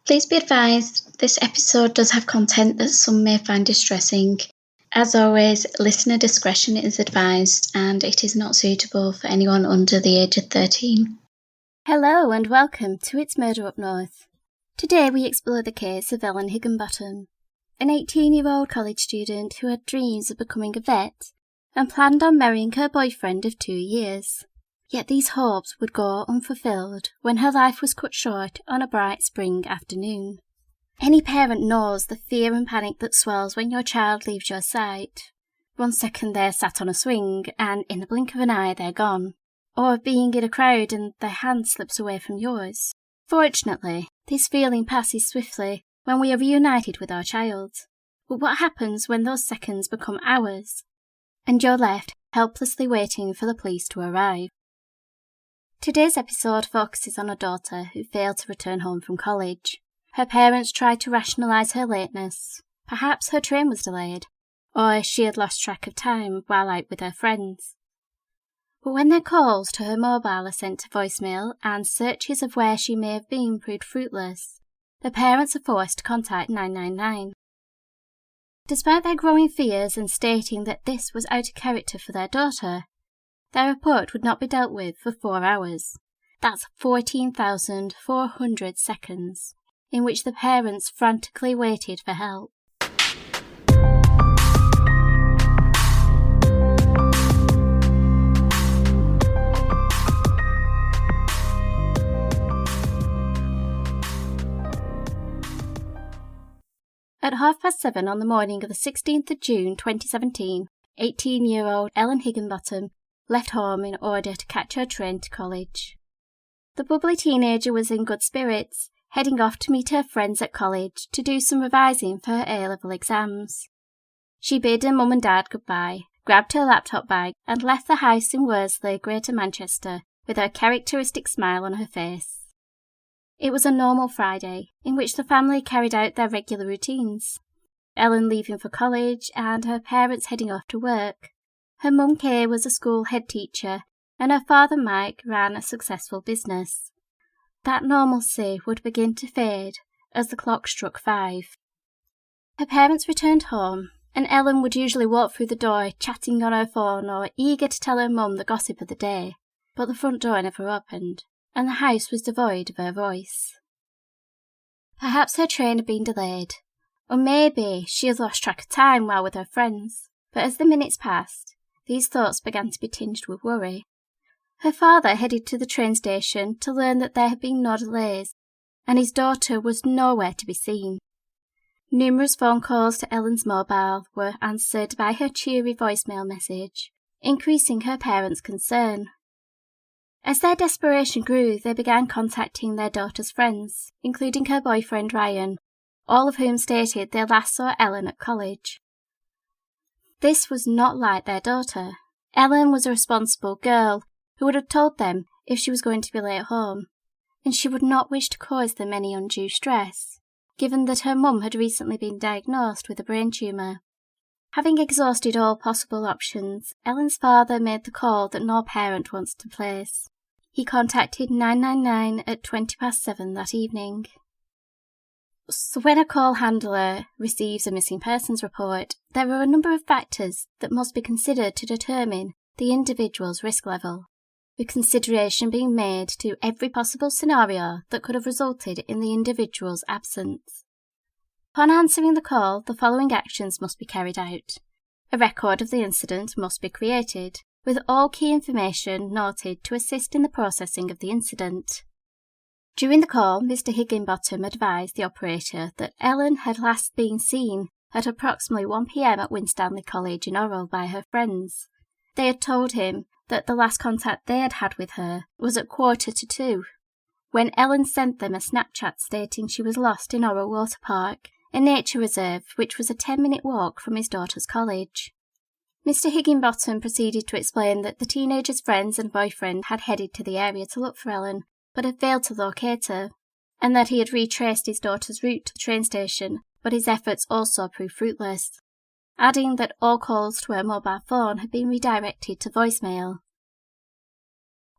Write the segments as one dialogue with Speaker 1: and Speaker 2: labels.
Speaker 1: Please be advised, this episode does have content that some may find distressing. As always, listener discretion is advised and it is not suitable for anyone under the age of 13.
Speaker 2: Hello and welcome to It's Murder Up North. Today we explore the case of Ellen Higginbottom, an 18-year-old college student who had dreams of becoming a vet and planned on marrying her boyfriend of 2 years. Yet these hopes would go unfulfilled when her life was cut short on a bright spring afternoon. Any parent knows the fear and panic that swells when your child leaves your sight. 1 second they're sat on a swing and in the blink of an eye they're gone. Or being in a crowd and their hand slips away from yours. Fortunately, this feeling passes swiftly when we are reunited with our child. But what happens when those seconds become hours, and you're left helplessly waiting for the police to arrive? Today's episode focuses on a daughter who failed to return home from college. Her parents tried to rationalise her lateness. Perhaps her train was delayed, or she had lost track of time while out with her friends. But when their calls to her mobile are sent to voicemail and searches of where she may have been proved fruitless, the parents are forced to contact 999. Despite their growing fears and stating that this was out of character for their daughter, their report would not be dealt with for 4 hours. That's 14,400 seconds, in which the parents frantically waited for help. At 7:30 on the morning of the 16th of June 2017, 18-year-old Ellen Higginbottom left home in order to catch her train to college. The bubbly teenager was in good spirits, heading off to meet her friends at college to do some revising for her A-level exams. She bid her mum and dad goodbye, grabbed her laptop bag and left the house in Worsley, Greater Manchester, with her characteristic smile on her face. It was a normal Friday, in which the family carried out their regular routines. Ellen leaving for college and her parents heading off to work. Her mum Kay was a school head teacher and her father Mike ran a successful business. That normalcy would begin to fade as the clock struck 5. Her parents returned home and Ellen would usually walk through the door chatting on her phone or eager to tell her mum the gossip of the day, but the front door never opened and the house was devoid of her voice. Perhaps her train had been delayed, or maybe she had lost track of time while with her friends, but as the minutes passed, these thoughts began to be tinged with worry. Her father headed to the train station to learn that there had been no delays, and his daughter was nowhere to be seen. Numerous phone calls to Ellen's mobile were answered by her cheery voicemail message, increasing her parents' concern. As their desperation grew, they began contacting their daughter's friends, including her boyfriend Ryan, all of whom stated they last saw Ellen at college. This was not like their daughter. Ellen was a responsible girl who would have told them if she was going to be late home, and she would not wish to cause them any undue stress, given that her mum had recently been diagnosed with a brain tumour. Having exhausted all possible options, Ellen's father made the call that no parent wants to place. He contacted 999 at 7:20 that evening. So when a call handler receives a missing persons report, there are a number of factors that must be considered to determine the individual's risk level, with consideration being made to every possible scenario that could have resulted in the individual's absence. Upon answering the call, the following actions must be carried out. A record of the incident must be created, with all key information noted to assist in the processing of the incident. During the call, Mr. Higginbottom advised the operator that Ellen had last been seen at approximately 1 p.m. at Winstanley College in Orrell by her friends. They had told him that the last contact they had had with her was at 1:45, when Ellen sent them a Snapchat stating she was lost in Orrell Water Park, a nature reserve which was a 10-minute walk from his daughter's college. Mr. Higginbottom proceeded to explain that the teenager's friends and boyfriend had headed to the area to look for Ellen, but had failed to locate her, and that he had retraced his daughter's route to the train station, but his efforts also proved fruitless, adding that all calls to her mobile phone had been redirected to voicemail.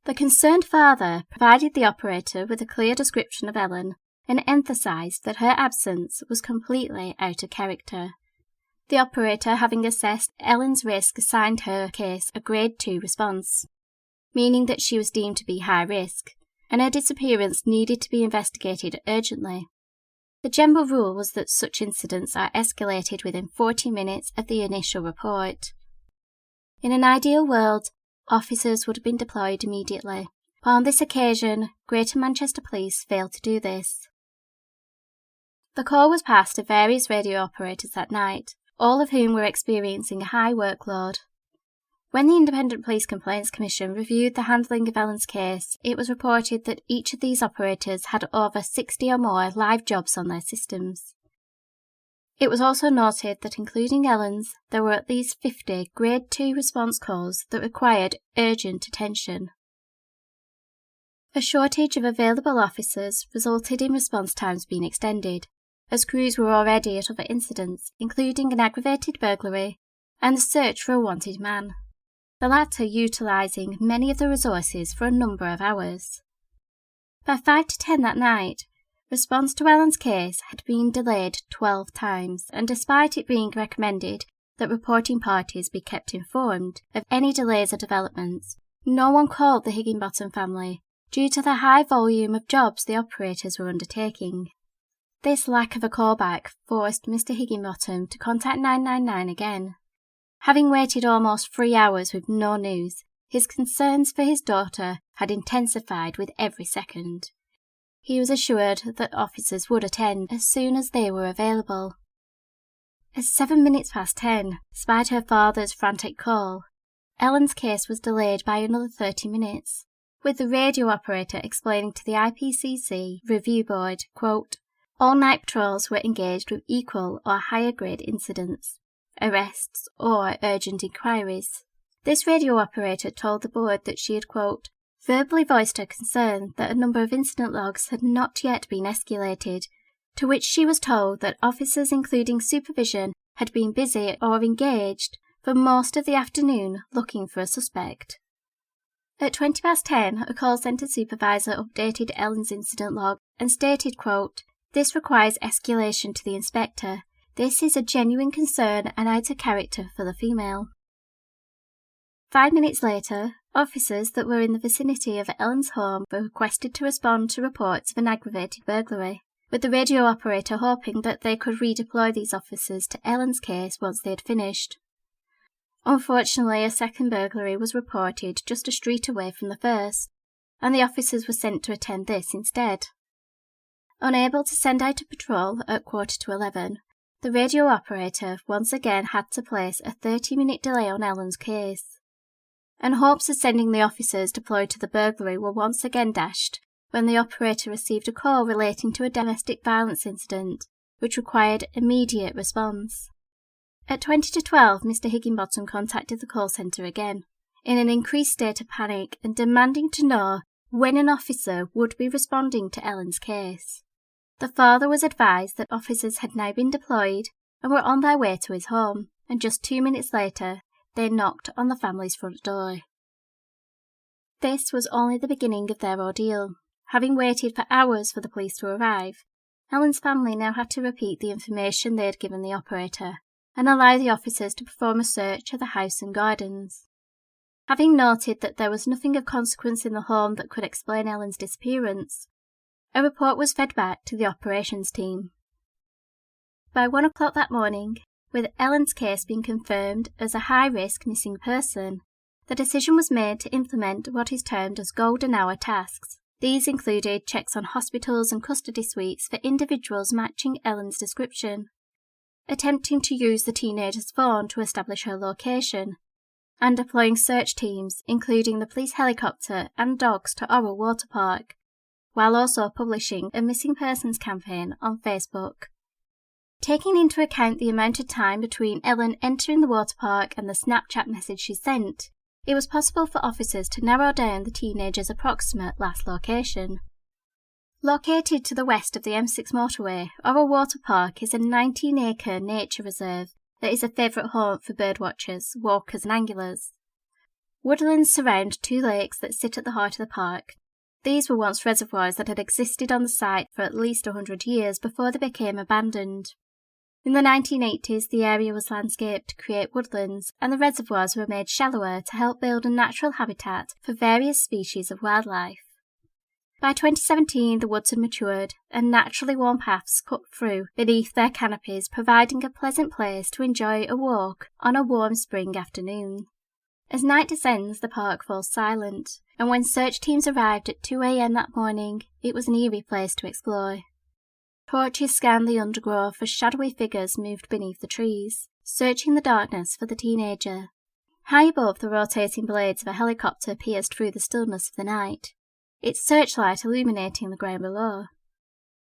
Speaker 2: The concerned father provided the operator with a clear description of Ellen and emphasised that her absence was completely out of character. The operator, having assessed Ellen's risk, assigned her case a Grade 2 response, meaning that she was deemed to be high risk, and her disappearance needed to be investigated urgently. The general rule was that such incidents are escalated within 40 minutes of the initial report. In an ideal world, officers would have been deployed immediately, but on this occasion, Greater Manchester Police failed to do this. The call was passed to various radio operators that night, all of whom were experiencing a high workload. When the Independent Police Complaints Commission reviewed the handling of Ellen's case, it was reported that each of these operators had over 60 or more live jobs on their systems. It was also noted that including Ellen's, there were at least 50 Grade 2 response calls that required urgent attention. A shortage of available officers resulted in response times being extended, as crews were already at other incidents, including an aggravated burglary and the search for a wanted man, the latter utilising many of the resources for a number of hours. By 5 to 10 that night, response to Ellen's case had been delayed 12 times, and despite it being recommended that reporting parties be kept informed of any delays or developments, no one called the Higginbottom family due to the high volume of jobs the operators were undertaking. This lack of a callback forced Mr. Higginbottom to contact 999 again. Having waited almost 3 hours with no news, his concerns for his daughter had intensified with every second. He was assured that officers would attend as soon as they were available. At 7 minutes past 10, despite her father's frantic call, Ellen's case was delayed by another 30 minutes, with the radio operator explaining to the IPCC review board, quote, "All night patrols were engaged with equal or higher grade incidents, arrests or urgent inquiries." This radio operator told the board that she had, quote, "verbally voiced her concern that a number of incident logs had not yet been escalated, to which she was told that officers including supervision had been busy or engaged for most of the afternoon looking for a suspect." At 20 past 10, a call centre supervisor updated Ellen's incident log and stated, quote, "This requires escalation to the inspector. This is a genuine concern and out of character for the female." 5 minutes later, officers that were in the vicinity of Ellen's home were requested to respond to reports of an aggravated burglary, with the radio operator hoping that they could redeploy these officers to Ellen's case once they had finished. Unfortunately, a second burglary was reported just a street away from the first, and the officers were sent to attend this instead. Unable to send out a patrol at 11:15, the radio operator once again had to place a 30-minute delay on Ellen's case, and hopes of sending the officers deployed to the burglary were once again dashed when the operator received a call relating to a domestic violence incident, which required immediate response. At 20 to 12, Mr. Higginbottom contacted the call centre again, in an increased state of panic and demanding to know when an officer would be responding to Ellen's case. The father was advised that officers had now been deployed and were on their way to his home, and just 2 minutes later, they knocked on the family's front door. This was only the beginning of their ordeal. Having waited for hours for the police to arrive, Ellen's family now had to repeat the information they had given the operator, and allow the officers to perform a search of the house and gardens. Having noted that there was nothing of consequence in the home that could explain Ellen's disappearance, a report was fed back to the operations team. By 1 o'clock that morning, with Ellen's case being confirmed as a high-risk missing person, the decision was made to implement what is termed as golden hour tasks. These included checks on hospitals and custody suites for individuals matching Ellen's description, attempting to use the teenager's phone to establish her location, and deploying search teams, including the police helicopter and dogs to Orwell Water Park, while also publishing a missing persons campaign on Facebook. Taking into account the amount of time between Ellen entering the water park and the Snapchat message she sent, it was possible for officers to narrow down the teenager's approximate last location. Located to the west of the M6 motorway, Orwell Water Park is a 19-acre nature reserve that is a favourite haunt for birdwatchers, walkers and anglers. Woodlands surround 2 lakes that sit at the heart of the park, These were once reservoirs that had existed on the site for at least 100 years before they became abandoned. In the 1980s, the area was landscaped to create woodlands, and the reservoirs were made shallower to help build a natural habitat for various species of wildlife. By 2017, the woods had matured, and naturally worn paths cut through beneath their canopies, providing a pleasant place to enjoy a walk on a warm spring afternoon. As night descends, the park falls silent, and when search teams arrived at 2 a.m. that morning, it was an eerie place to explore. Torches scanned the undergrowth as shadowy figures moved beneath the trees, searching the darkness for the teenager. High above, the rotating blades of a helicopter pierced through the stillness of the night, its searchlight illuminating the ground below.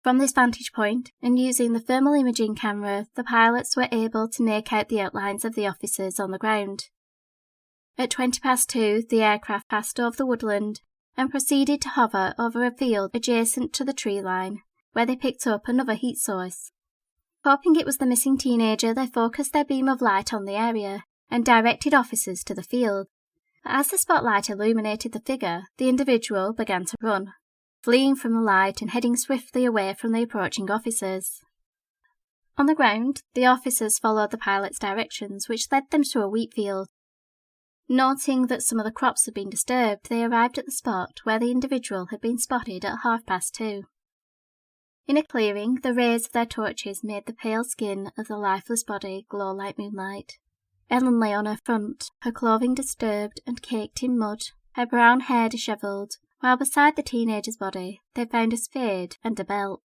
Speaker 2: From this vantage point, and using the thermal imaging camera, the pilots were able to make out the outlines of the officers on the ground. At 2:20, the aircraft passed over the woodland and proceeded to hover over a field adjacent to the tree line, where they picked up another heat source. Hoping it was the missing teenager, they focused their beam of light on the area and directed officers to the field. As the spotlight illuminated the figure, the individual began to run, fleeing from the light and heading swiftly away from the approaching officers. On the ground, the officers followed the pilot's directions, which led them to a wheat field. Noting that some of the crops had been disturbed, they arrived at the spot where the individual had been spotted at 2:30. In a clearing, the rays of their torches made the pale skin of the lifeless body glow like moonlight. Ellen lay on her front, her clothing disturbed and caked in mud, her brown hair dishevelled, while beside the teenager's body they found a spade and a belt.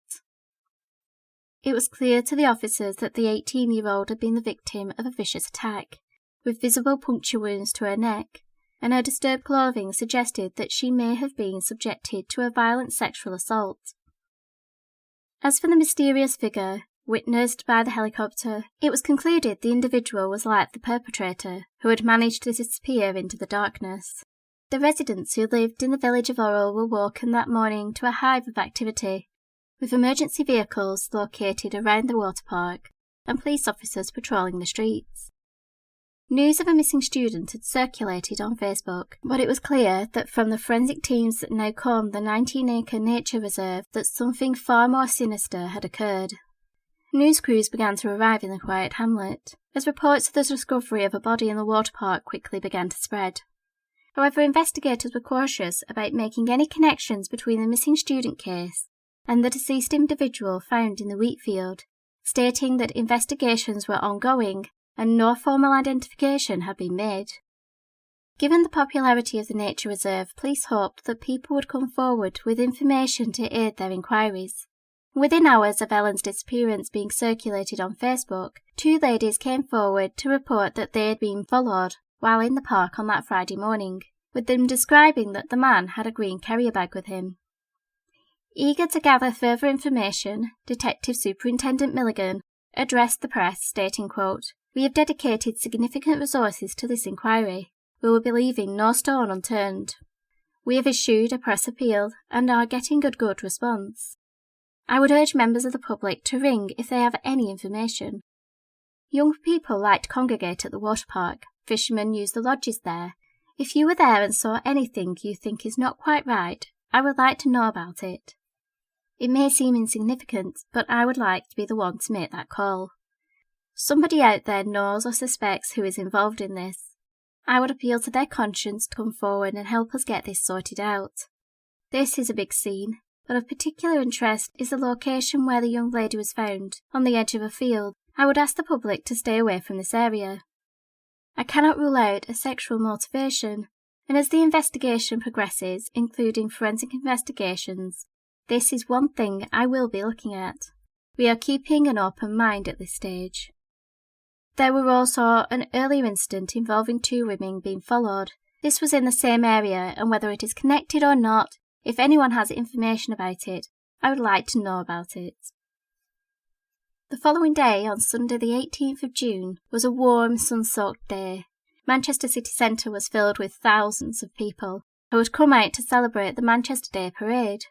Speaker 2: It was clear to the officers that the 18-year-old had been the victim of a vicious attack, with visible puncture wounds to her neck, and her disturbed clothing suggested that she may have been subjected to a violent sexual assault. As for the mysterious figure, witnessed by the helicopter, it was concluded the individual was like the perpetrator, who had managed to disappear into the darkness. The residents who lived in the village of Laurel were woken that morning to a hive of activity, with emergency vehicles located around the water park and police officers patrolling the streets. News of a missing student had circulated on Facebook, but it was clear that from the forensic teams that now combed the 19-acre nature reserve that something far more sinister had occurred. News crews began to arrive in the quiet hamlet, as reports of the discovery of a body in the water park quickly began to spread. However, investigators were cautious about making any connections between the missing student case and the deceased individual found in the wheat field, stating that investigations were ongoing and no formal identification had been made. Given the popularity of the nature reserve, police hoped that people would come forward with information to aid their inquiries. Within hours of Ellen's disappearance being circulated on Facebook, 2 ladies came forward to report that they had been followed while in the park on that Friday morning, with them describing that the man had a green carrier bag with him. Eager to gather further information, Detective Superintendent Milligan addressed the press, stating, quote, "We have dedicated significant resources to this inquiry. We will be leaving no stone unturned. We have issued a press appeal and are getting a good response. I would urge members of the public to ring if they have any information. Young people like to congregate at the water park. Fishermen use the lodges there. If you were there and saw anything you think is not quite right, I would like to know about it. It may seem insignificant, but I would like to be the one to make that call. Somebody out there knows or suspects who is involved in this. I would appeal to their conscience to come forward and help us get this sorted out. This is a big scene, but of particular interest is the location where the young lady was found, on the edge of a field. I would ask the public to stay away from this area. I cannot rule out a sexual motivation, and as the investigation progresses, including forensic investigations, this is one thing I will be looking at. We are keeping an open mind at this stage." There were also an earlier incident involving 2 women being followed. This was in the same area, and whether it is connected or not, if anyone has information about it, I would like to know about it. The following day, on Sunday the 18th of June, was a warm, sun-soaked day. Manchester city centre was filled with thousands of people who had come out to celebrate the Manchester Day Parade.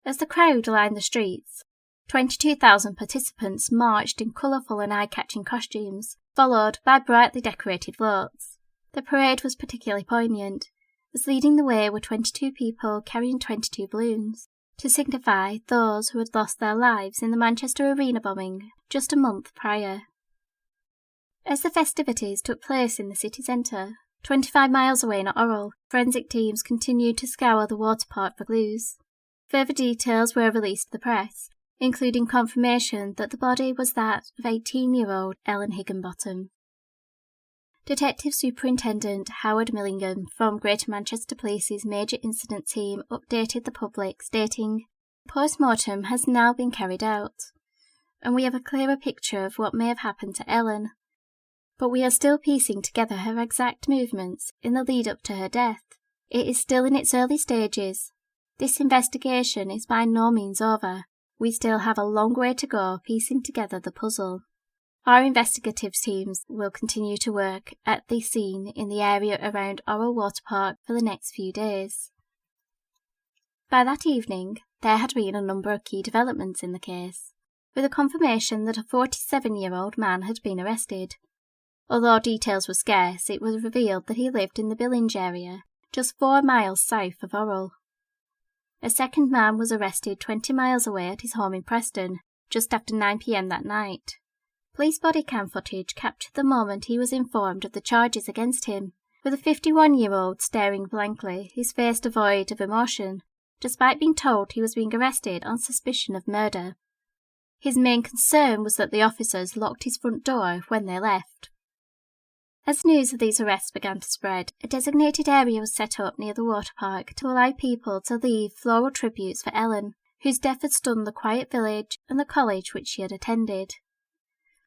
Speaker 2: As the crowd lined the streets, 22,000 participants marched in colourful and eye-catching costumes, followed by brightly decorated floats. The parade was particularly poignant, as leading the way were 22 people carrying 22 balloons, to signify those who had lost their lives in the Manchester Arena bombing just a month prior. As the festivities took place in the city centre, 25 miles away in Orrell, forensic teams continued to scour the water park for clues. Further details were released to the press, including confirmation that the body was that of 18-year-old Ellen Higginbottom. Detective Superintendent Howard Millingham from Greater Manchester Police's Major Incident Team updated the public, stating, "Post-mortem has now been carried out, and we have a clearer picture of what may have happened to Ellen, but we are still piecing together her exact movements in the lead-up to her death. It is still in its early stages. This investigation is by no means over. We still have a long way to go piecing together the puzzle. Our investigative teams will continue to work at the scene in the area around Orrell Water Park for the next few days." By that evening, there had been a number of key developments in the case, with a confirmation that a 47-year-old man had been arrested. Although details were scarce, it was revealed that he lived in the Billinge area, just 4 miles south of Orrell. A second man was arrested 20 miles away at his home in Preston, just after 9 p.m. that night. Police body cam footage captured the moment he was informed of the charges against him, with a 51-year-old staring blankly, his face devoid of emotion, despite being told he was being arrested on suspicion of murder. His main concern was that the officers locked his front door when they left. As news of these arrests began to spread, a designated area was set up near the water park to allow people to leave floral tributes for Ellen, whose death had stunned the quiet village and the college which she had attended.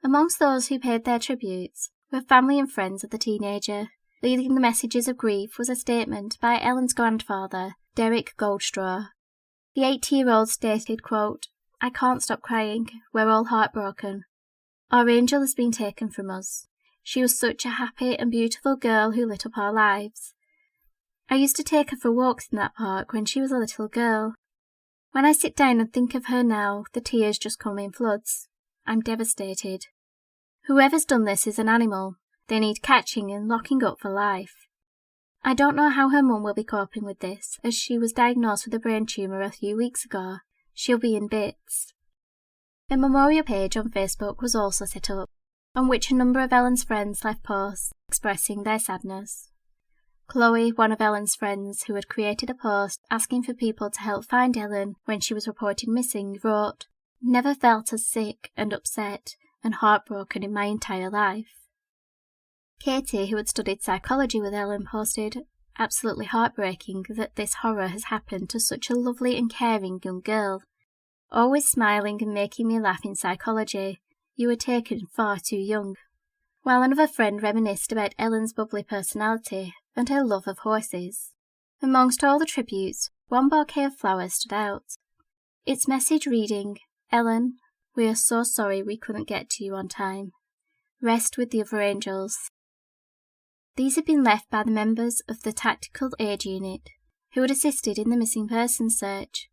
Speaker 2: Amongst those who paid their tributes were family and friends of the teenager. Leading the messages of grief was a statement by Ellen's grandfather, Derek Goldstraw. The 80-year-old stated, quote, "I can't stop crying. We're all heartbroken. Our angel has been taken from us. She was such a happy and beautiful girl who lit up our lives. I used to take her for walks in that park when she was a little girl. When I sit down and think of her now, the tears just come in floods. I'm devastated. Whoever's done this is an animal. They need catching and locking up for life. I don't know how her mum will be coping with this, as she was diagnosed with a brain tumour a few weeks ago. She'll be in bits." A memorial page on Facebook was also set up, on which a number of Ellen's friends left posts expressing their sadness. Chloe, one of Ellen's friends who had created a post asking for people to help find Ellen when she was reported missing, wrote, "Never felt as sick and upset and heartbroken in my entire life." Katie, who had studied psychology with Ellen, posted, "Absolutely heartbreaking that this horror has happened to such a lovely and caring young girl. Always smiling and making me laugh in psychology. You were taken far too young." While another friend reminisced about Ellen's bubbly personality and her love of horses. Amongst all the tributes, one bouquet of flowers stood out. Its message reading, "Ellen, we are so sorry we couldn't get to you on time. Rest with the other angels." These had been left by the members of the Tactical Aid Unit, who had assisted in the missing persons search,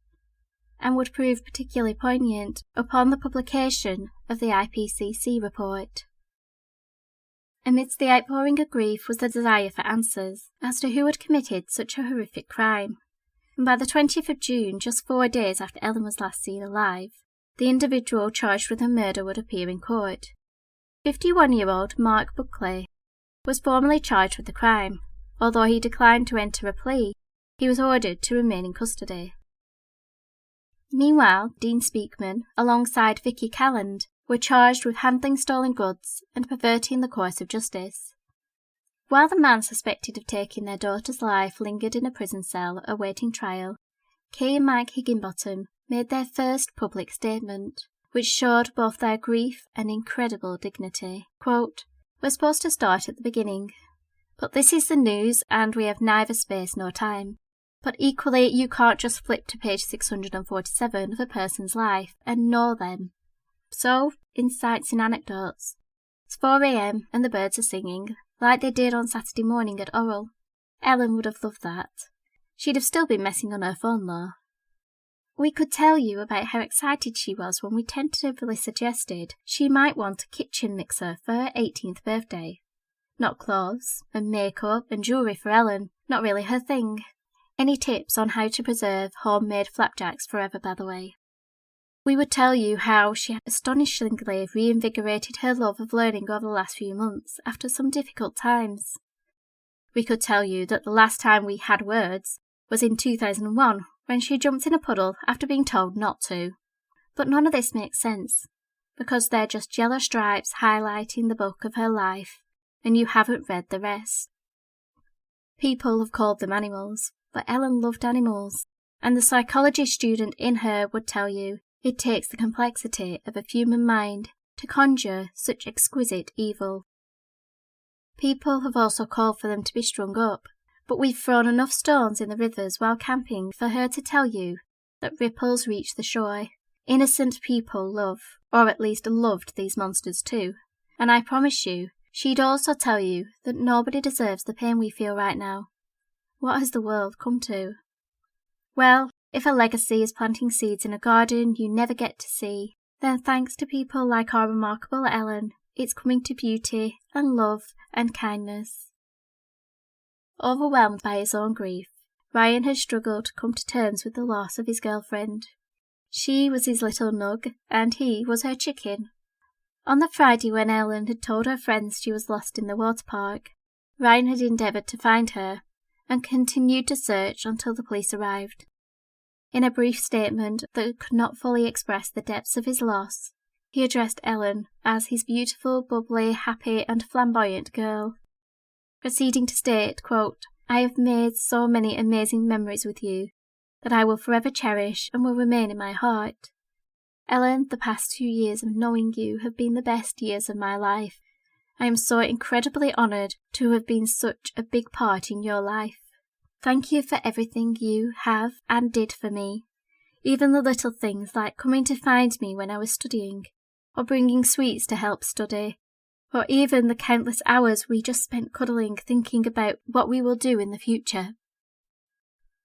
Speaker 2: and would prove particularly poignant upon the publication of the IPCC report. Amidst the outpouring of grief was the desire for answers as to who had committed such a horrific crime, and by the 20th of June, just 4 days after Ellen was last seen alive, the individual charged with her murder would appear in court. 51-year-old Mark Buckley was formally charged with the crime. Although he declined to enter a plea, he was ordered to remain in custody. Meanwhile, Dean Speakman, alongside Vicky Calland, were charged with handling stolen goods and perverting the course of justice. While the man suspected of taking their daughter's life lingered in a prison cell awaiting trial, Kay and Mike Higginbottom made their first public statement, which showed both their grief and incredible dignity. Quote, "We're supposed to start at the beginning, but this is the news and we have neither space nor time. But equally, you can't just flip to page 647 of a person's life and know them. So, insights and anecdotes. It's 4 a.m. and the birds are singing, like they did on Saturday morning at Orrell. Ellen would have loved that. She'd have still been messing on her phone though. We could tell you about how excited she was when we tentatively suggested she might want a kitchen mixer for her 18th birthday. Not clothes and makeup and jewellery for Ellen, Not really her thing. Any tips on how to preserve homemade flapjacks forever, by the way? We would tell you how she had astonishingly reinvigorated her love of learning over the last few months after some difficult times. We could tell you that the last time we had words was in 2001, when she jumped in a puddle after being told not to. But none of this makes sense, because they're just yellow stripes highlighting the book of her life, and you haven't read the rest. People have called them animals, but Ellen loved animals, and the psychology student in her would tell you it takes the complexity of a human mind to conjure such exquisite evil. People have also called for them to be strung up, but we've thrown enough stones in the rivers while camping for her to tell you that ripples reach the shore. Innocent people love, or at least loved, these monsters too, and I promise you, she'd also tell you that nobody deserves the pain we feel right now. What has the world come to? Well, if a legacy is planting seeds in a garden you never get to see, then thanks to people like our remarkable Ellen, it's coming to beauty and love and kindness. Overwhelmed by his own grief, Ryan had struggled to come to terms with the loss of his girlfriend. She was his little nug, and he was her chicken. On the Friday when Ellen had told her friends she was lost in the water park, Ryan had endeavoured to find her, and continued to search until the police arrived. In a brief statement that could not fully express the depths of his loss, he addressed Ellen as his beautiful, bubbly, happy and flamboyant girl, proceeding to state, quote, "I have made so many amazing memories with you that I will forever cherish and will remain in my heart. Ellen, the past 2 years of knowing you have been the best years of my life. I am so incredibly honoured to have been such a big part in your life. Thank you for everything you have and did for me, even the little things like coming to find me when I was studying, or bringing sweets to help study, or even the countless hours we just spent cuddling thinking about what we will do in the future."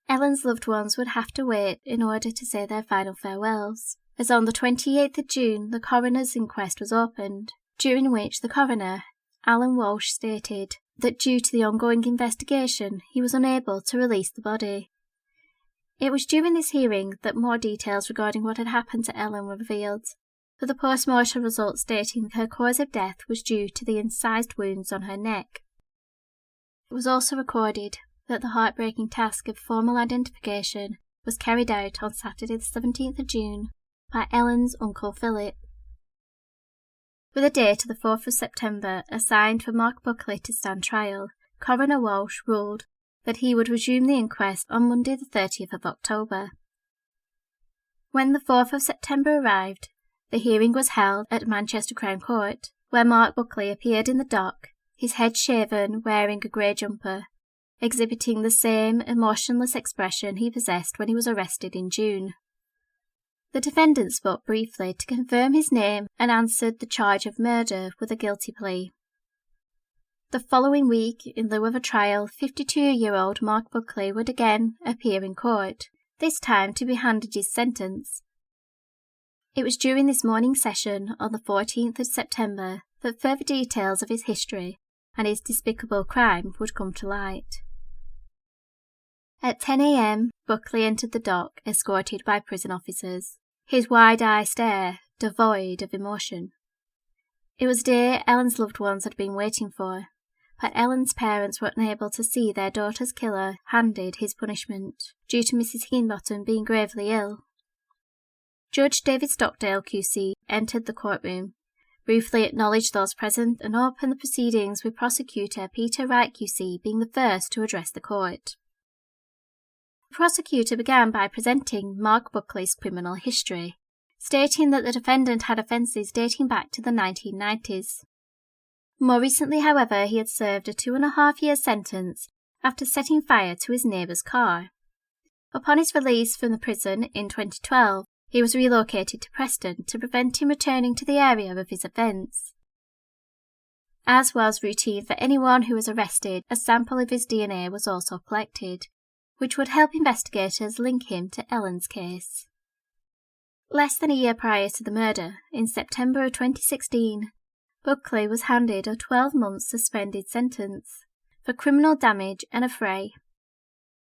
Speaker 2: Ellen's loved ones would have to wait in order to say their final farewells, as on the 28th of June the coroner's inquest was opened, during which the coroner, Alan Walsh, stated that due to the ongoing investigation he was unable to release the body. It was during this hearing that more details regarding what had happened to Ellen were revealed, with the post-mortem results stating her cause of death was due to the incised wounds on her neck. It was also recorded that the heartbreaking task of formal identification was carried out on Saturday the 17th of June by Ellen's uncle Philip. With a date of the 4th of September assigned for Mark Buckley to stand trial, Coroner Walsh ruled that he would resume the inquest on Monday the 30th of October. When the 4th of September arrived, the hearing was held at Manchester Crown Court, where Mark Buckley appeared in the dock, his head shaven, wearing a grey jumper, exhibiting the same emotionless expression he possessed when he was arrested in June. The defendant spoke briefly to confirm his name and answered the charge of murder with a guilty plea. The following week, in lieu of a trial, 52-year-old Mark Buckley would again appear in court, this time to be handed his sentence. It was during this morning session on the 14th of September that further details of his history and his despicable crime would come to light. At 10 a.m, Buckley entered the dock, escorted by prison officers, his wide-eyed stare devoid of emotion. It was a day Ellen's loved ones had been waiting for, but Ellen's parents were unable to see their daughter's killer handed his punishment, due to Mrs. Higginbottom being gravely ill. Judge David Stockdale QC entered the courtroom, briefly acknowledged those present and opened the proceedings, with Prosecutor Peter Wright QC being the first to address the court. The prosecutor began by presenting Mark Buckley's criminal history, stating that the defendant had offences dating back to the 1990s. More recently, however, he had served a 2.5-year sentence after setting fire to his neighbour's car. Upon his release from the prison in 2012, he was relocated to Preston to prevent him returning to the area of his offence. As was routine for anyone who was arrested, a sample of his DNA was also collected, which would help investigators link him to Ellen's case. Less than a year prior to the murder, in September of 2016, Buckley was handed a 12-month suspended sentence for criminal damage and affray,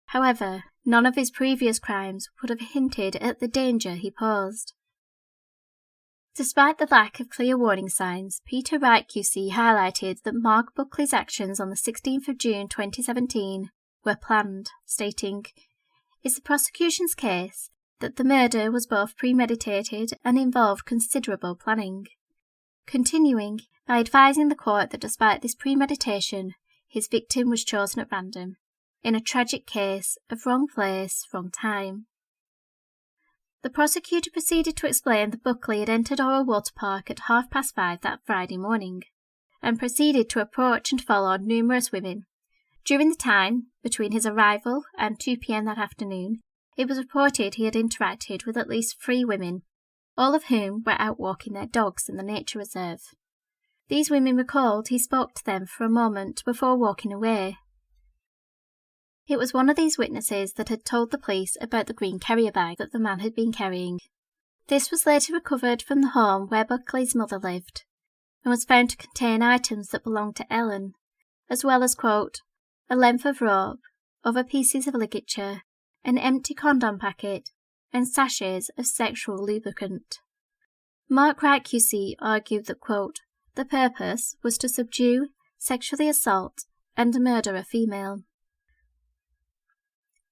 Speaker 2: However, none of his previous crimes would have hinted at the danger he posed. Despite the lack of clear warning signs, Peter Wright QC highlighted that Mark Buckley's actions on the 16th of June 2017 were planned, stating, "It's the prosecution's case that the murder was both premeditated and involved considerable planning," continuing by advising the court that despite this premeditation, his victim was chosen at random, in a tragic case of wrong place, wrong time. The prosecutor proceeded to explain that Buckley had entered Orwell Water Park at 5:30 that Friday morning, and proceeded to approach and follow numerous women. During the time between his arrival and 2 p.m. that afternoon, it was reported he had interacted with at least 3 women, all of whom were out walking their dogs in the nature reserve. These women recalled he spoke to them for a moment before walking away. It was one of these witnesses that had told the police about the green carrier bag that the man had been carrying. This was later recovered from the home where Buckley's mother lived, and was found to contain items that belonged to Ellen, as well as, quote, "a length of rope, other pieces of ligature, an empty condom packet, and sachets of sexual lubricant." Mark Wright QC argued that, quote, "the purpose was to subdue, sexually assault, and murder a female."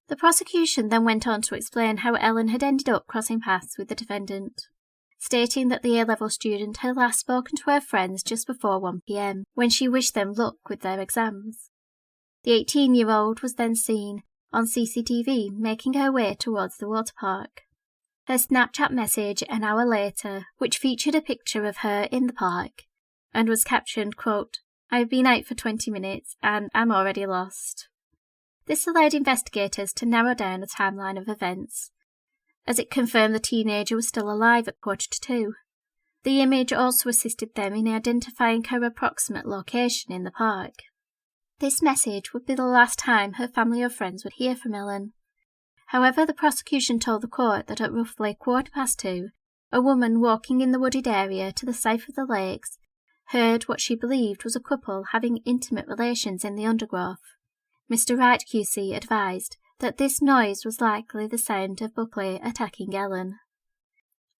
Speaker 2: The prosecution then went on to explain how Ellen had ended up crossing paths with the defendant, stating that the A-level student had last spoken to her friends just before 1 p.m, when she wished them luck with their exams. The 18-year-old was then seen on CCTV making her way towards the water park. Her Snapchat message an hour later, which featured a picture of her in the park, and was captioned, quote, "I've been out for 20 minutes and I'm already lost." This allowed investigators to narrow down a timeline of events, as it confirmed the teenager was still alive at 1:45. The image also assisted them in identifying her approximate location in the park. This message would be the last time her family or friends would hear from Ellen. However, the prosecution told the court that at roughly 2:15, a woman walking in the wooded area to the south of the lakes heard what she believed was a couple having intimate relations in the undergrowth. Mr. Wright QC advised that this noise was likely the sound of Buckley attacking Ellen.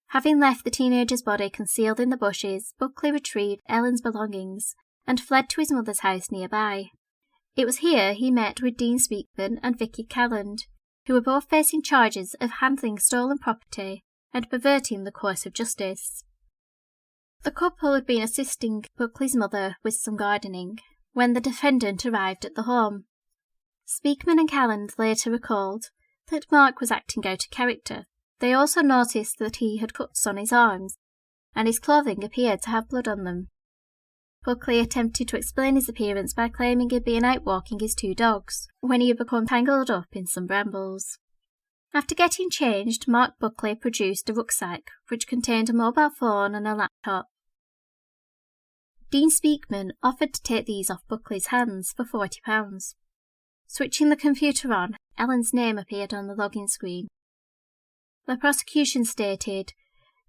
Speaker 2: Having left the teenager's body concealed in the bushes, Buckley retrieved Ellen's belongings and fled to his mother's house nearby. It was here he met with Dean Speakman and Vicky Calland, who were both facing charges of handling stolen property and perverting the course of justice. The couple had been assisting Buckley's mother with some gardening when the defendant arrived at the home. Speakman and Calland later recalled that Mark was acting out of character. They also noticed that he had cuts on his arms, and his clothing appeared to have blood on them. Buckley attempted to explain his appearance by claiming he had been out walking his 2 dogs, when he had become tangled up in some brambles. After getting changed, Mark Buckley produced a rucksack, which contained a mobile phone and a laptop. Dean Speakman offered to take these off Buckley's hands for £40. Switching the computer on, Ellen's name appeared on the login screen. The prosecution stated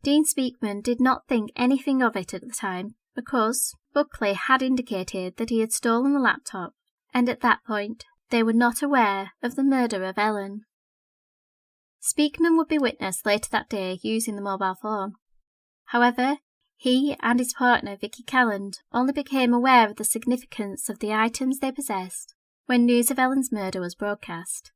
Speaker 2: Dean Speakman did not think anything of it at the time because Buckley had indicated that he had stolen the laptop, and at that point they were not aware of the murder of Ellen. Speakman would be witnessed later that day using the mobile phone. However, he and his partner Vicky Calland only became aware of the significance of the items they possessed when news of Ellen's murder was broadcast.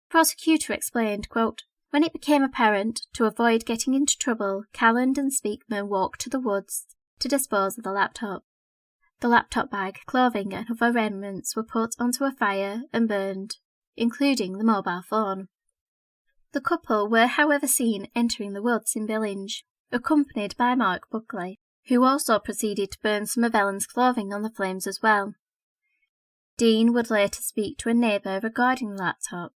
Speaker 2: The prosecutor explained, quote, "When it became apparent, to avoid getting into trouble, Calland and Speakman walked to the woods to dispose of the laptop. The laptop bag, clothing and other remnants were put onto a fire and burned, including the mobile phone." The couple were however seen entering the woods in Billinge, accompanied by Mark Buckley, who also proceeded to burn some of Ellen's clothing on the flames as well. Dean would later speak to a neighbour regarding the laptop,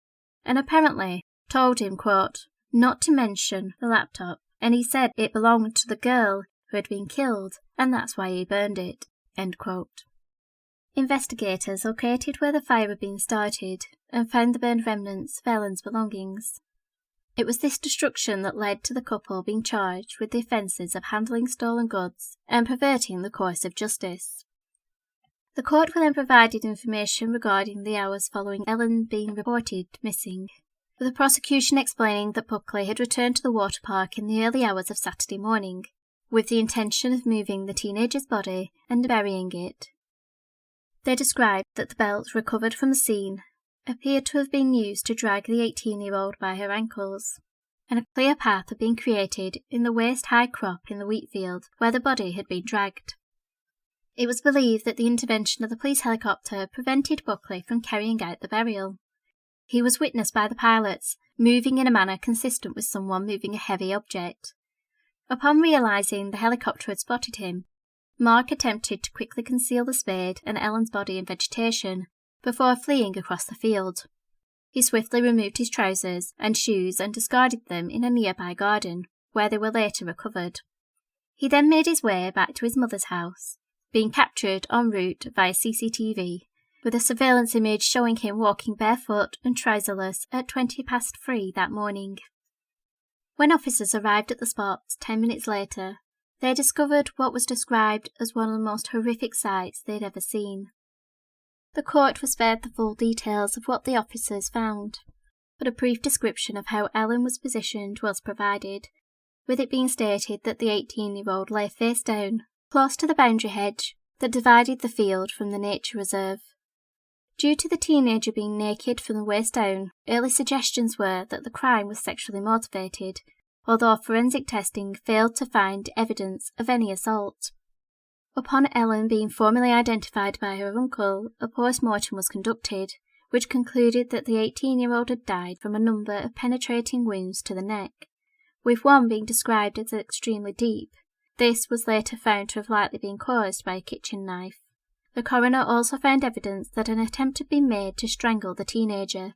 Speaker 2: and apparently told him, quote, "not to mention the laptop, and he said it belonged to the girl who had been killed, and that's why he burned it," end quote. Investigators located where the fire had been started and found the burned remnants of Ellen's belongings. It was this destruction that led to the couple being charged with the offences of handling stolen goods and perverting the course of justice. The court were then provided information regarding the hours following Ellen being reported missing, with the prosecution explaining that Buckley had returned to the water park in the early hours of Saturday morning, with the intention of moving the teenager's body and burying it. They described that the belt recovered from the scene appeared to have been used to drag the 18-year-old by her ankles, and a clear path had been created in the waist-high crop in the wheat field where the body had been dragged. It was believed that the intervention of the police helicopter prevented Buckley from carrying out the burial. He was witnessed by the pilots, moving in a manner consistent with someone moving a heavy object. Upon realising the helicopter had spotted him, Mark attempted to quickly conceal the spade and Ellen's body in vegetation before fleeing across the field. He swiftly removed his trousers and shoes and discarded them in a nearby garden, where they were later recovered. He then made his way back to his mother's house, being captured en route via CCTV, with a surveillance image showing him walking barefoot and trouserless at 3:20 that morning. When officers arrived at the spot 10 minutes later, they discovered what was described as one of the most horrific sights they'd ever seen. The court was spared the full details of what the officers found, but a brief description of how Ellen was positioned was provided, with it being stated that the 18-year-old lay face down, close to the boundary hedge that divided the field from the nature reserve. Due to the teenager being naked from the waist down, early suggestions were that the crime was sexually motivated, although forensic testing failed to find evidence of any assault. Upon Ellen being formally identified by her uncle, a post-mortem was conducted, which concluded that the 18-year-old had died from a number of penetrating wounds to the neck, with one being described as extremely deep. This was later found to have likely been caused by a kitchen knife. The coroner also found evidence that an attempt had been made to strangle the teenager.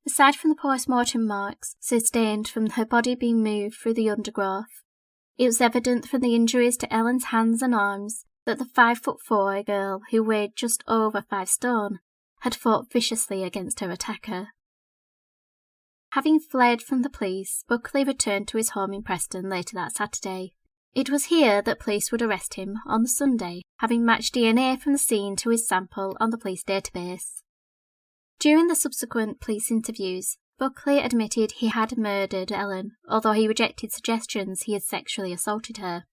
Speaker 2: Aside from the post-mortem marks sustained from her body being moved through the undergrowth, it was evident from the injuries to Ellen's hands and arms that the 5'4" girl, who weighed just over 5 stone, had fought viciously against her attacker. Having fled from the police, Buckley returned to his home in Preston later that Saturday. It was here that police would arrest him on the Sunday, having matched DNA from the scene to his sample on the police database. During the subsequent police interviews, Buckley admitted he had murdered Ellen, although he rejected suggestions he had sexually assaulted her.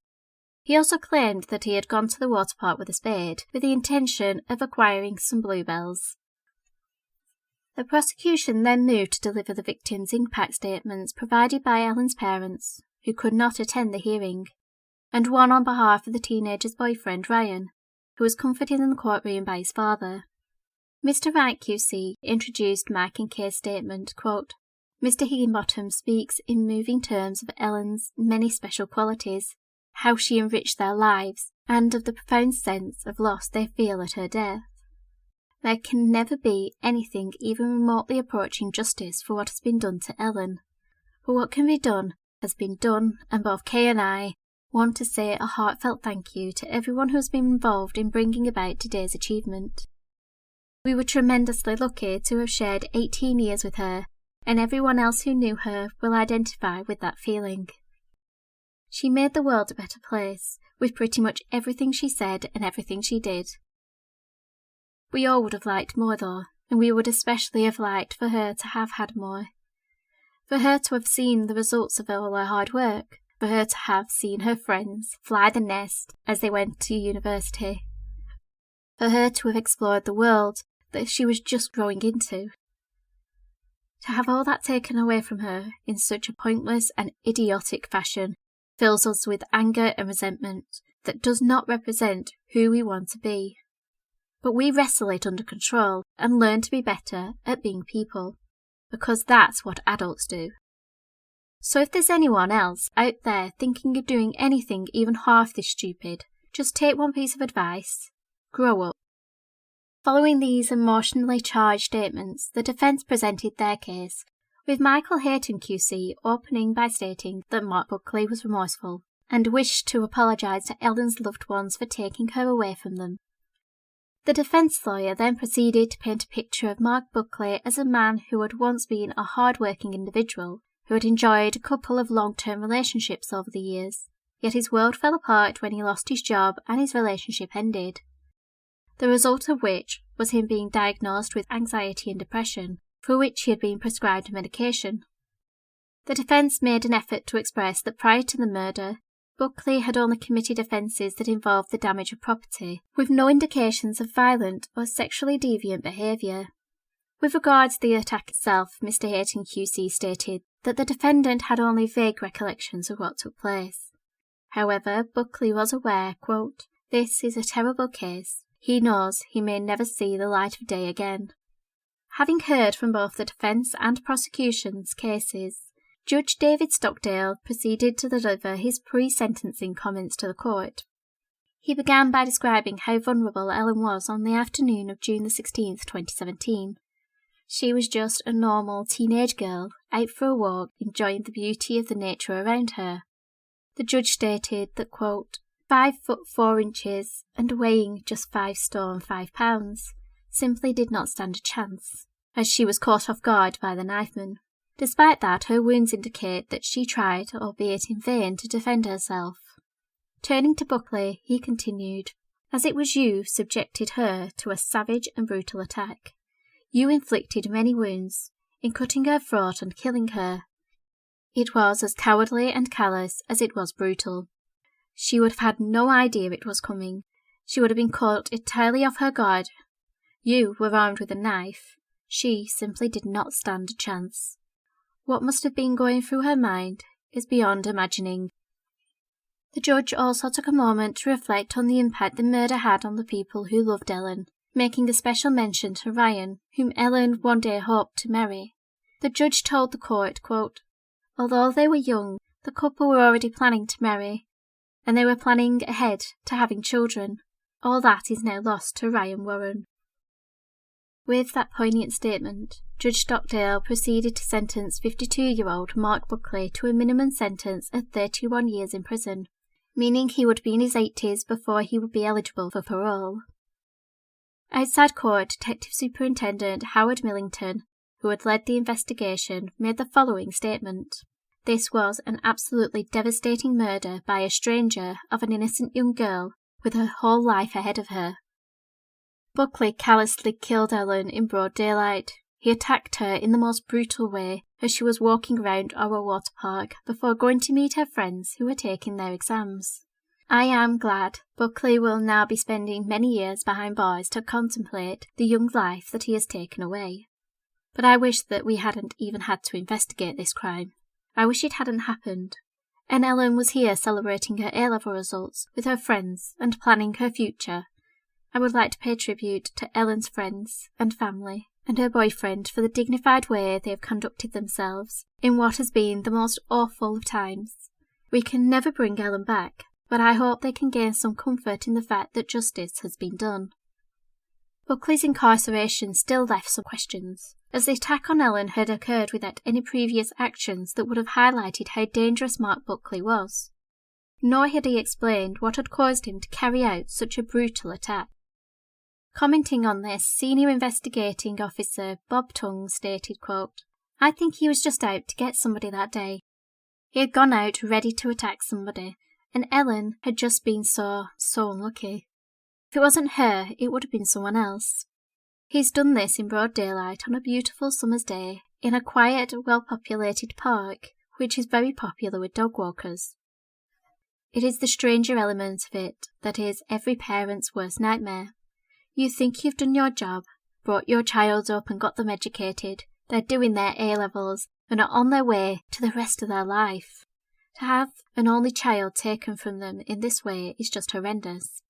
Speaker 2: He also claimed that he had gone to the water park with a spade, with the intention of acquiring some bluebells. The prosecution then moved to deliver the victim's impact statements provided by Ellen's parents, who could not attend the hearing, and one on behalf of the teenager's boyfriend, Ryan, who was comforted in the courtroom by his father. Mr. Wright QC introduced Mike and Kay's statement, quote, "Mr. Higginbottom speaks in moving terms of Ellen's many special qualities, how she enriched their lives, and of the profound sense of loss they feel at her death. There can never be anything even remotely approaching justice for what has been done to Ellen. But what can be done has been done, and both Kay and I want to say a heartfelt thank you to everyone who has been involved in bringing about today's achievement. We were tremendously lucky to have shared 18 years with her, and everyone else who knew her will identify with that feeling. She made the world a better place, with pretty much everything she said and everything she did. We all would have liked more though, and we would especially have liked for her to have had more. For her to have seen the results of all her hard work, for her to have seen her friends fly the nest as they went to university, for her to have explored the world that she was just growing into. To have all that taken away from her in such a pointless and idiotic fashion fills us with anger and resentment that does not represent who we want to be. But we wrestle it under control and learn to be better at being people, because that's what adults do. So if there's anyone else out there thinking of doing anything even half this stupid, just take one piece of advice: grow up. Following these emotionally charged statements, the defence presented their case, with Michael Hayton QC opening by stating that Mark Buckley was remorseful and wished to apologise to Ellen's loved ones for taking her away from them. The defence lawyer then proceeded to paint a picture of Mark Buckley as a man who had once been a hard-working individual, who had enjoyed a couple of long-term relationships over the years, yet his world fell apart when he lost his job and his relationship ended. the result of which was him being diagnosed with anxiety and depression, for which he had been prescribed medication. The defence made an effort to express that prior to the murder, Buckley had only committed offences that involved the damage of property, with no indications of violent or sexually deviant behaviour. With regard to the attack itself, Mr. Hayton QC stated that the defendant had only vague recollections of what took place. However, Buckley was aware, quote, "This is a terrible case. He knows he may never see the light of day again." Having heard from both the defence and prosecution's cases, Judge David Stockdale proceeded to deliver his pre-sentencing comments to the court. He began by describing how vulnerable Ellen was on the afternoon of June the 16th, 2017. She was just a normal teenage girl, out for a walk, enjoying the beauty of the nature around her. The judge stated that, quote, 5'4" and weighing just 5 stone 5 pounds, simply did not stand a chance, as she was caught off guard by the knifeman. Despite that, her wounds indicate that she tried, albeit in vain, to defend herself. Turning to Buckley, he continued, "As it was you subjected her to a savage and brutal attack. You inflicted many wounds, in cutting her throat and killing her. It was as cowardly and callous as it was brutal. She would have had no idea it was coming. She would have been caught entirely off her guard. You were armed with a knife. She simply did not stand a chance. What must have been going through her mind is beyond imagining." The judge also took a moment to reflect on the impact the murder had on the people who loved Ellen, making a special mention to Ryan, whom Ellen one day hoped to marry. The judge told the court, quote, "Although they were young, the couple were already planning to marry, and they were planning ahead to having children. All that is now lost to Ryan Warren." With that poignant statement, Judge Stockdale proceeded to sentence 52-year-old Mark Buckley to a minimum sentence of 31 years in prison, meaning he would be in his 80s before he would be eligible for parole. Outside court, Detective Superintendent Howard Millington, who had led the investigation, made the following statement. This was an absolutely devastating murder by a stranger of an innocent young girl with her whole life ahead of her. Buckley callously killed Ellen in broad daylight. He attacked her in the most brutal way as she was walking around our water park before going to meet her friends who were taking their exams. I am glad Buckley will now be spending many years behind bars to contemplate the young life that he has taken away. But I wish that we hadn't even had to investigate this crime. I wish it hadn't happened. And Ellen was here celebrating her A-level results with her friends and planning her future. I would like to pay tribute to Ellen's friends and family and her boyfriend for the dignified way they have conducted themselves in what has been the most awful of times. We can never bring Ellen back, but I hope they can gain some comfort in the fact that justice has been done. Buckley's incarceration still left some questions, as the attack on Ellen had occurred without any previous actions that would have highlighted how dangerous Mark Buckley was. Nor had he explained what had caused him to carry out such a brutal attack. Commenting on this, Senior Investigating Officer Bob Tung stated, quote, "I think he was just out to get somebody that day. He had gone out ready to attack somebody, and Ellen had just been so unlucky. If it wasn't her, it would have been someone else. He's done this in broad daylight on a beautiful summer's day, in a quiet, well-populated park, which is very popular with dog walkers. It is the stranger element of it that is every parent's worst nightmare. You think you've done your job, brought your child up and got them educated, they're doing their A-levels and are on their way to the rest of their life. To have an only child taken from them in this way is just horrendous.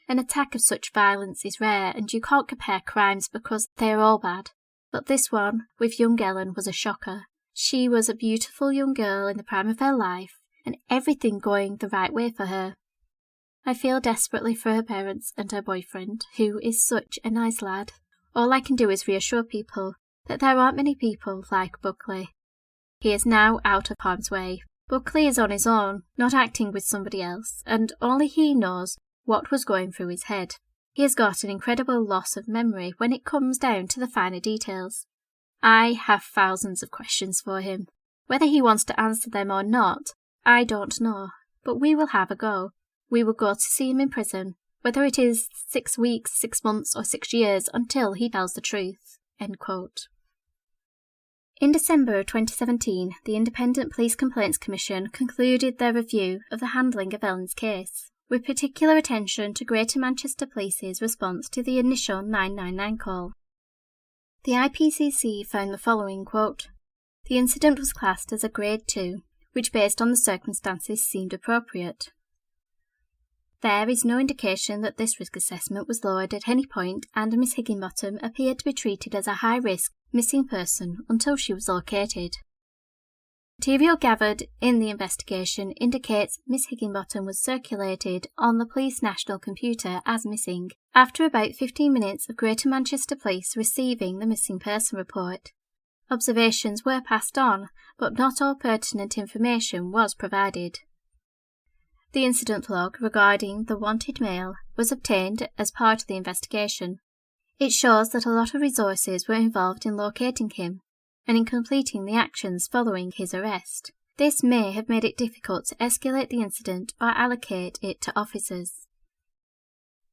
Speaker 2: An attack of such violence is rare, and you can't compare crimes because they are all bad. But this one, with young Ellen, was a shocker. She was a beautiful young girl in the prime of her life, and everything going the right way for her. I feel desperately for her parents and her boyfriend, who is such a nice lad. All I can do is reassure people that there aren't many people like Buckley. He is now out of harm's way. Buckley is on his own, not acting with somebody else, and only he knows what was going through his head. He has got an incredible loss of memory when it comes down to the finer details. I have thousands of questions for him. Whether he wants to answer them or not, I don't know, but we will have a go. We will go to see him in prison, whether it is 6 weeks, 6 months, or 6 years until he tells the truth." End quote. In December of 2017, the Independent Police Complaints Commission concluded their review of the handling of Ellen's case, with particular attention to Greater Manchester Police's response to the initial 999 call. The IPCC found the following, quote, "The incident was classed as a Grade 2, which based on the circumstances seemed appropriate. There is no indication that this risk assessment was lowered at any point, and Miss Higginbottom appeared to be treated as a high-risk missing person until she was located. Material gathered in the investigation indicates Miss Higginbottom was circulated on the Police National Computer as missing after about 15 minutes of Greater Manchester Police receiving the missing person report. Observations were passed on, but not all pertinent information was provided. The incident log regarding the wanted male was obtained as part of the investigation. It shows that a lot of resources were involved in locating him and in completing the actions following his arrest. This may have made it difficult to escalate the incident or allocate it to officers.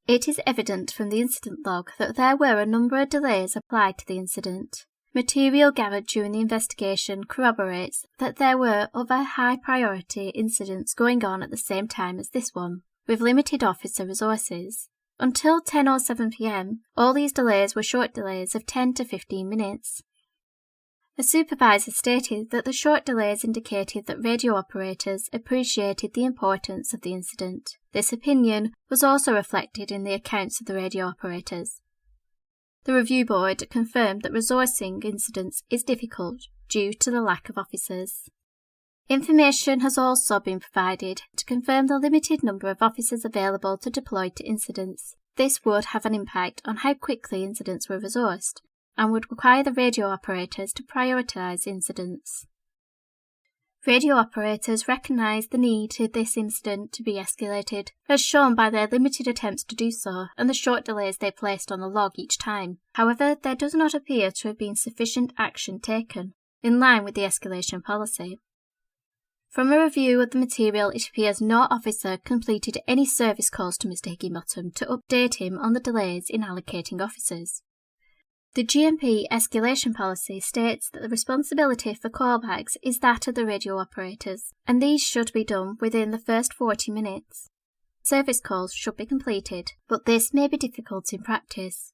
Speaker 2: It is evident from the incident log that there were a number of delays applied to the incident. Material gathered during the investigation corroborates that there were other high-priority incidents going on at the same time as this one, with limited officer resources. Until 10:07 p.m, all these delays were short delays of 10 to 15 minutes. A supervisor stated that the short delays indicated that radio operators appreciated the importance of the incident. This opinion was also reflected in the accounts of the radio operators. The review board confirmed that resourcing incidents is difficult due to the lack of officers. Information has also been provided to confirm the limited number of officers available to deploy to incidents. This would have an impact on how quickly incidents were resourced, and would require the radio operators to prioritise incidents. Radio operators recognised the need for this incident to be escalated, as shown by their limited attempts to do so and the short delays they placed on the log each time. However, there does not appear to have been sufficient action taken, in line with the escalation policy. From a review of the material, it appears no officer completed any service calls to Mr. Higginbottom to update him on the delays in allocating officers. The GMP escalation policy states that the responsibility for callbacks is that of the radio operators, and these should be done within the first 40 minutes. Service calls should be completed, but this may be difficult in practice.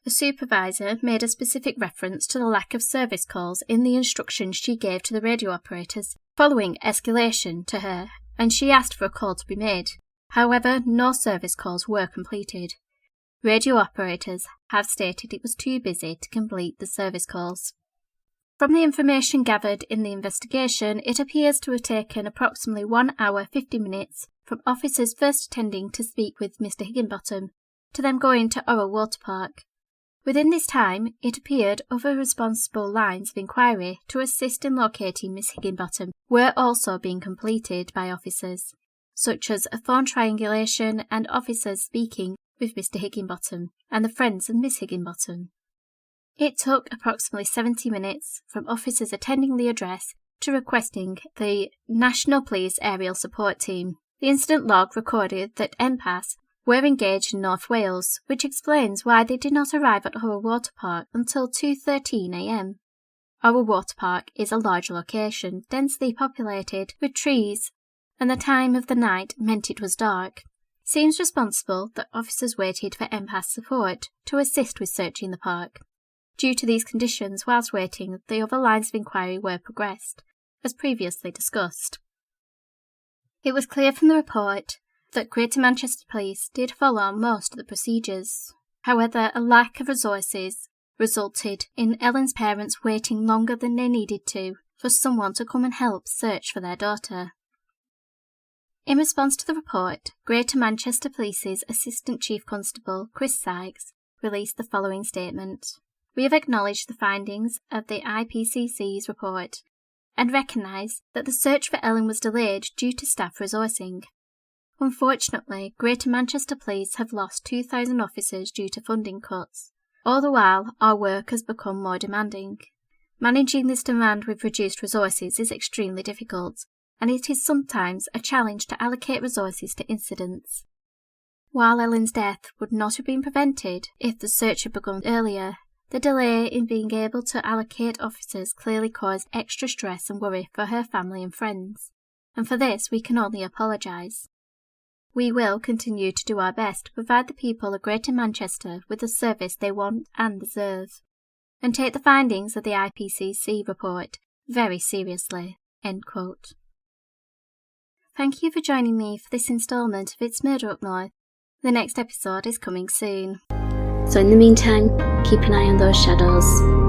Speaker 2: The supervisor made a specific reference to the lack of service calls in the instructions she gave to the radio operators following escalation to her, and she asked for a call to be made. However, no service calls were completed. Radio operators have stated it was too busy to complete the service calls. From the information gathered in the investigation, it appears to have taken approximately 1 hour 50 minutes from officers first attending to speak with Mr. Higginbottom to them going to Orwell Water Park. Within this time, it appeared other responsible lines of inquiry to assist in locating Miss Higginbottom were also being completed by officers, such as a phone triangulation and officers speaking with Mr. Higginbottom and the friends of Miss Higginbottom. It took approximately 70 minutes from officers attending the address to requesting the National Police Aerial Support Team. The incident log recorded that MPAS were engaged in North Wales, which explains why they did not arrive at Orwell Water Park until 2:13 a.m. Orwell Water Park is a large location, densely populated with trees, and the time of the night meant it was dark. It seems responsible that officers waited for MPAS support to assist with searching the park. Due to these conditions, whilst waiting, the other lines of inquiry were progressed, as previously discussed. It was clear from the report that Greater Manchester Police did follow most of the procedures. However, a lack of resources resulted in Ellen's parents waiting longer than they needed to for someone to come and help search for their daughter. In response to the report, Greater Manchester Police's Assistant Chief Constable, Chris Sykes, released the following statement. We have acknowledged the findings of the IPCC's report and recognise that the search for Ellen was delayed due to staff resourcing. Unfortunately, Greater Manchester Police have lost 2,000 officers due to funding cuts. All the while, our work has become more demanding. Managing this demand with reduced resources is extremely difficult, and it is sometimes a challenge to allocate resources to incidents. While Ellen's death would not have been prevented if the search had begun earlier, the delay in being able to allocate officers clearly caused extra stress and worry for her family and friends, and for this we can only apologise. We will continue to do our best to provide the people of Greater Manchester with the service they want and deserve, and take the findings of the IPCC report very seriously." End quote. Thank you for joining me for this instalment of It's Murder Up North. The next episode is coming soon.
Speaker 1: So in the meantime, keep an eye on those shadows.